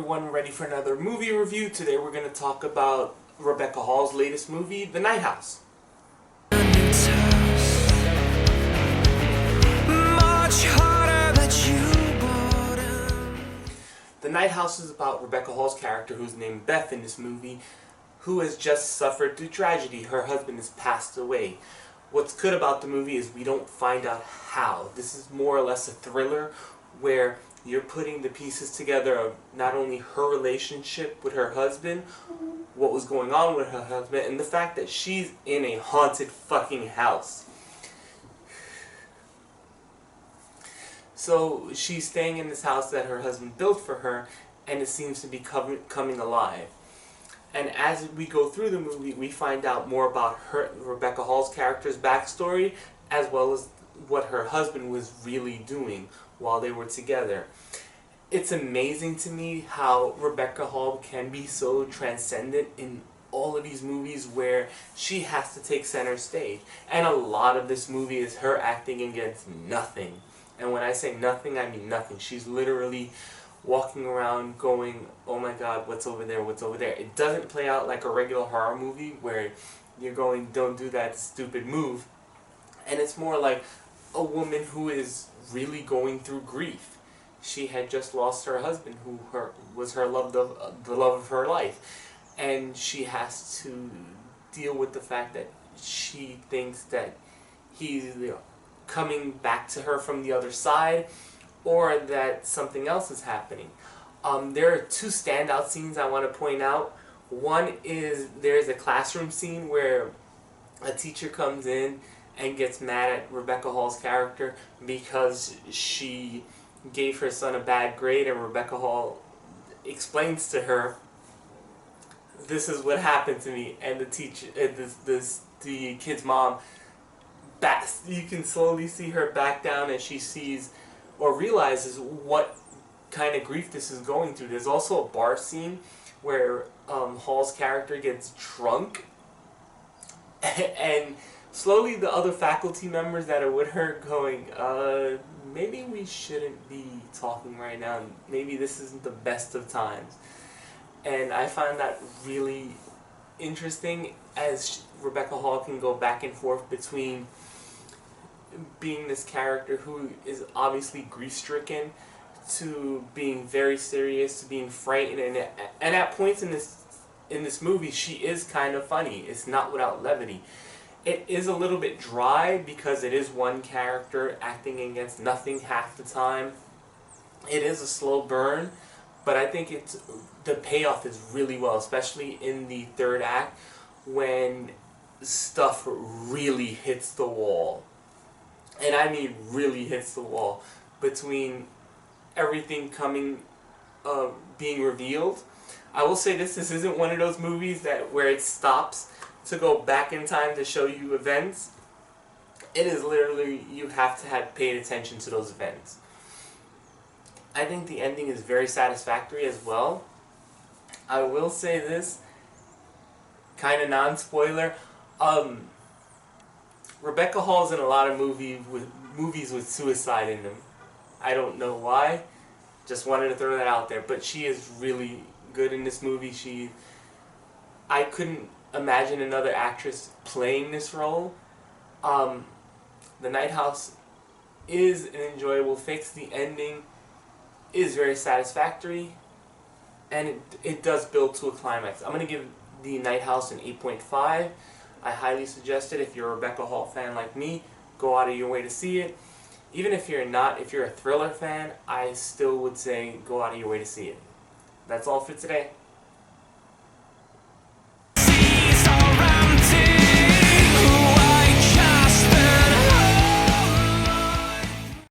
everyone, ready for another movie review. Today we're going to talk about Rebecca Hall's latest movie, The Night House. The Night House is about Rebecca Hall's character, who's named Beth in this movie, who has just suffered through tragedy. Her husband has passed away. What's good about the movie is we don't find out how. This is more or less a thriller where you're putting the pieces together of not only her relationship with her husband, what was going on with her husband, and the fact that she's in a haunted fucking house. So she's staying in this house that her husband built for her, and it seems to be coming alive. And as we go through the movie, we find out more about Rebecca Hall's character's backstory, as well as what her husband was really doing while they were together. It's amazing to me how Rebecca Hall can be so transcendent in all of these movies where she has to take center stage. And a lot of this movie is her acting against nothing. And when I say nothing, I mean nothing. She's literally walking around going, oh my god, what's over there, what's over there. It doesn't play out like a regular horror movie where you're going, don't do that stupid move. And it's more like a woman who is really going through grief. She had just lost her husband, who was the love of her life. And she has to deal with the fact that she thinks that he's coming back to her from the other side, or that something else is happening. There are two standout scenes I want to point out. One is there's a classroom scene where a teacher comes in and gets mad at Rebecca Hall's character because she gave her son a bad grade, and Rebecca Hall explains to her, this is what happened to me, and the teacher, the kid's mom, you can slowly see her back down as she sees or realizes what kind of grief this is going through. There's also a bar scene where Hall's character gets drunk, and slowly the other faculty members that are with her going, maybe we shouldn't be talking right now. Maybe this isn't the best of times. And I find that really interesting, as Rebecca Hall can go back and forth between being this character who is obviously grief-stricken to being very serious, to being frightened, and at points in this movie she is kind of funny. It's not without levity. It is a little bit dry because it is one character acting against nothing half the time. It is a slow burn, but I think the payoff is really well, especially in the third act when stuff really hits the wall. And I mean really hits the wall, between everything being revealed. I will say this isn't one of those movies where it stops to go back in time to show you events. It is literally, you have to have paid attention to those events. I think the ending is very satisfactory as well. I will say this, kind of non-spoiler, Rebecca Hall's in a lot of movies with suicide in them. I don't know why, just wanted to throw that out there, but she is really good in this movie. I couldn't imagine another actress playing this role. The Night House is an enjoyable fix. The ending is very satisfactory, and it does build to a climax. I'm going to give The Night House an 8.5. I highly suggest it. If you're a Rebecca Hall fan like me, go out of your way to see it. Even if you're not, if you're a thriller fan, I still would say go out of your way to see it. That's all for today.